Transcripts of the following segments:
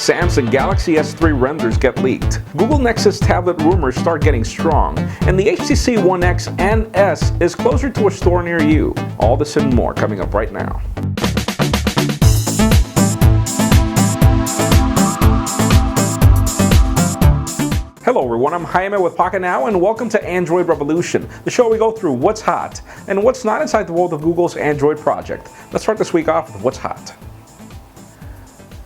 Samsung Galaxy S3 renders get leaked. Google Nexus tablet rumors start getting strong. And the HTC One X and S is closer to a store near you. All this and more coming up right now. Hello everyone, I'm Jaime with PocketNow and welcome to Android Revolution, the show where we go through what's hot and what's not inside the world of Google's Android project. Let's start this week off with what's hot.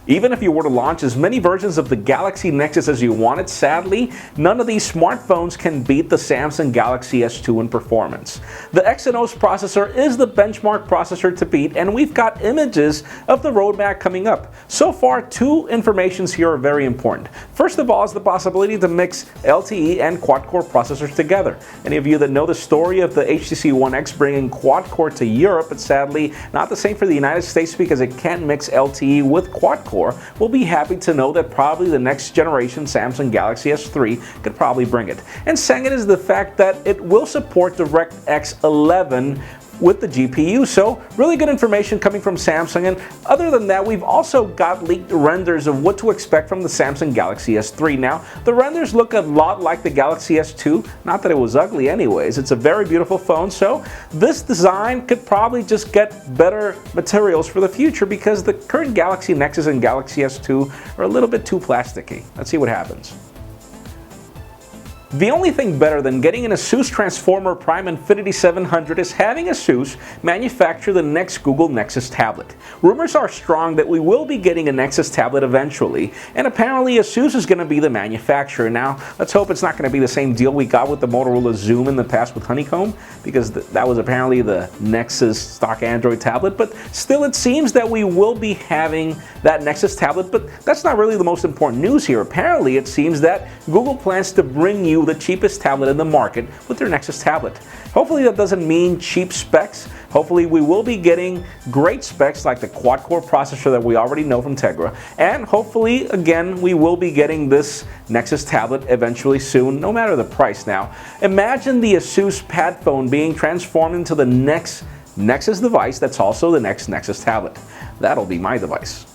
Even if you were to launch as many versions of the Galaxy Nexus as you wanted, sadly, none of these smartphones can beat the Samsung Galaxy S2 in performance. The Exynos processor is the benchmark processor to beat, and we've got images of the roadmap coming up. So far, two informations here are very important. First of all is the possibility to mix LTE and quad-core processors together. Any of you that know the story of the HTC One X bringing quad-core to Europe, but sadly not the same for the United States because it can't mix LTE with quad-core, we'll be happy to know that probably the next generation Samsung Galaxy S3 could probably bring it. And second is the fact that it will support DirectX 11 with the GPU, so really good information coming from Samsung. And other than that, we've also got leaked renders of what to expect from the Samsung Galaxy S3. Now, the renders look a lot like the Galaxy S2, not that it was ugly anyways. It's a very beautiful phone, so this design could probably just get better materials for the future because the current Galaxy Nexus and Galaxy S2 are a little bit too plasticky. Let's see what happens. The only thing better than getting an ASUS Transformer Prime Infinity 700 is having ASUS manufacture the next Google Nexus tablet. Rumors are strong that we will be getting a Nexus tablet eventually, and apparently ASUS is going to be the manufacturer. Now, let's hope it's not going to be the same deal we got with the Motorola Zoom in the past with Honeycomb, because that was apparently the Nexus stock Android tablet, but still it seems that we will be having that Nexus tablet, but that's not really the most important news here. Apparently it seems that Google plans to bring you the cheapest tablet in the market with their Nexus tablet. Hopefully that doesn't mean cheap specs. Hopefully we will be getting great specs like the quad-core processor that we already know from Tegra. And hopefully, again, we will be getting this Nexus tablet eventually soon, no matter the price. Now, imagine the ASUS Pad phone being transformed into the next Nexus device that's also the next Nexus tablet. That'll be my device.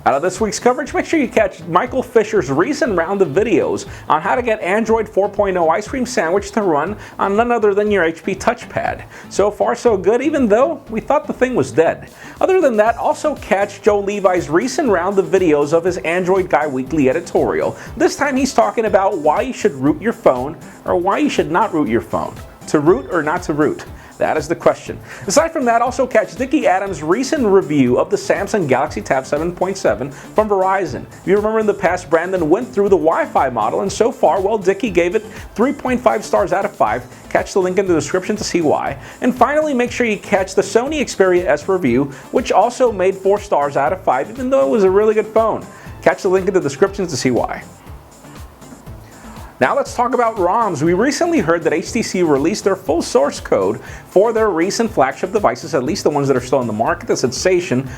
Out of this week's coverage, make sure you catch Michael Fisher's recent round of videos on how to get Android 4.0 ice cream sandwich to run on none other than your HP touchpad. So far so good, even though we thought the thing was dead. Other than that, also catch Joe Levi's recent round of videos of his Android Guy Weekly editorial. This time he's talking about why you should root your phone or why you should not root your phone. To root or not to root? That is the question. Aside from that, also catch Dickie Adams' recent review of the Samsung Galaxy Tab 7.7 from Verizon. If you remember in the past, Brandon went through the Wi-Fi model, and so far, well, Dickie gave it 3.5 stars out of 5. Catch the link in the description to see why. And finally, make sure you catch the Sony Xperia S review, which also made 4 stars out of 5, even though it was a really good phone. Catch the link in the description to see why. Now let's talk about ROMs. We recently heard that HTC released their full source code for their recent flagship devices, at least the ones that are still in the market, the Sensation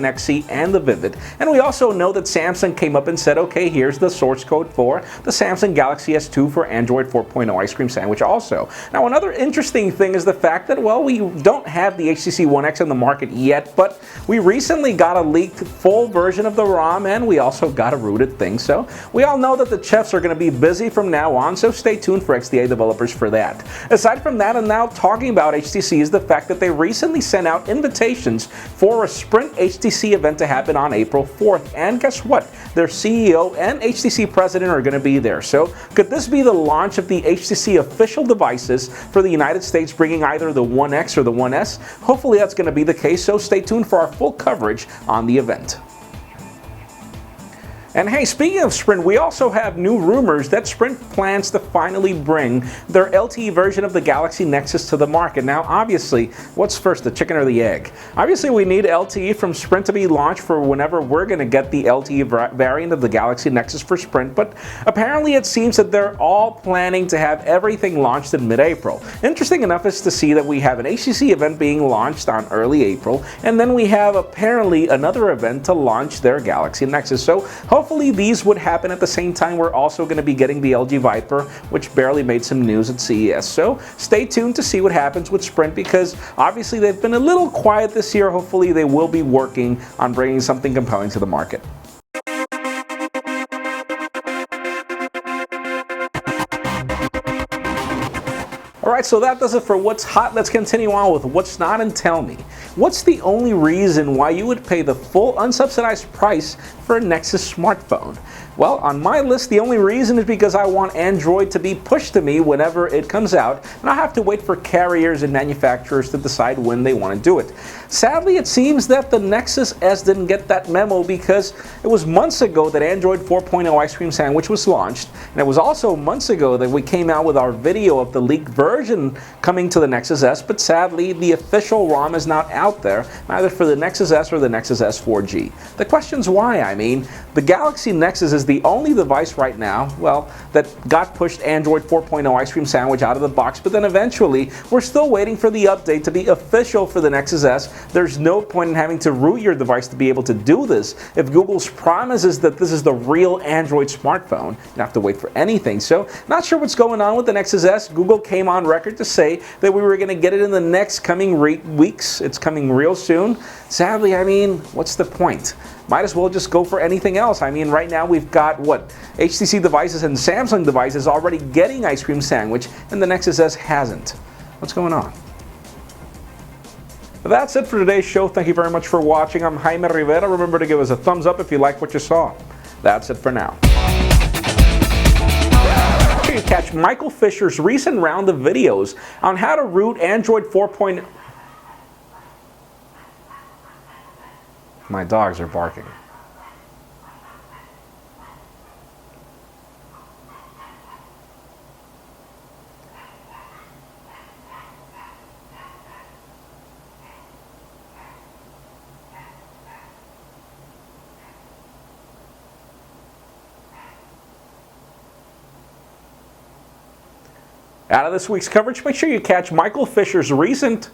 XC, and the Vivid. And we also know that Samsung came up and said, okay, here's the source code for the Samsung Galaxy S2 for Android 4.0 ice cream sandwich also. Now another interesting thing is the fact that, well, we don't have the HTC One X in the market yet, but we recently got a leaked full version of the ROM, and we also got a rooted thing. So we all know that the chefs are going to be busy from now on, so stay tuned for XDA developers for that. Aside from that, and now talking about HTC, is the fact that they recently sent out invitations for a Sprint HTC event to happen on April 4th. And guess what? Their CEO and HTC president are going to be there. So could this be the launch of the HTC official devices for the United States, bringing either the One X or the One S? Hopefully that's going to be the case, so stay tuned for our full coverage on the event. And hey, speaking of Sprint, we also have new rumors that Sprint plans to finally bring their LTE version of the Galaxy Nexus to the market. Now, obviously, what's first, the chicken or the egg? Obviously, we need LTE from Sprint to be launched for whenever we're going to get the LTE variant of the Galaxy Nexus for Sprint, but apparently it seems that they're all planning to have everything launched in mid-April. Interesting enough is to see that we have an HTC event being launched on early April, and then we have apparently another event to launch their Galaxy Nexus. So hopefully hopefully these would happen at the same time we're also going to be getting the LG Viper, which barely made some news at CES. So stay tuned to see what happens with Sprint, because obviously they've been a little quiet this year. Hopefully they will be working on bringing something compelling to the market. Alright, so that does it for what's hot. Let's continue on with what's not, and tell me, what's the only reason why you would pay the full unsubsidized price for a Nexus smartphone? Well, on my list, the only reason is because I want Android to be pushed to me whenever it comes out, and I have to wait for carriers and manufacturers to decide when they want to do it. Sadly, it seems that the Nexus S didn't get that memo, because it was months ago that Android 4.0 Ice Cream Sandwich was launched, and it was also months ago that we came out with our video of the leaked version coming to the Nexus S, but sadly, the official ROM is not out there, neither for the Nexus S or the Nexus S 4G. The question's why. I mean, the Galaxy Nexus is the only device right now, well, that got pushed Android 4.0 Ice Cream Sandwich out of the box, but then eventually we're still waiting for the update to be official for the Nexus S. There's no point in having to root your device to be able to do this. If Google's promise is that this is the real Android smartphone, you don't have to wait for anything. So, not sure what's going on with the Nexus S. Google came on record to say that we were going to get it in the next coming weeks. It's coming real soon. Sadly, I mean, what's the point? Might as well just go for anything else. I mean, right now we've got, what, HTC devices and Samsung devices already getting Ice Cream Sandwich, and the Nexus S hasn't. What's going on? That's it for today's show. Thank you very much for watching. I'm Jaime Rivera. Remember to give us a thumbs up if you like what you saw. That's it for now. You can catch Michael Fisher's recent round of videos on how to root Android 4.0. My dogs are barking. Out of this week's coverage, make sure you catch Michael Fisher's recent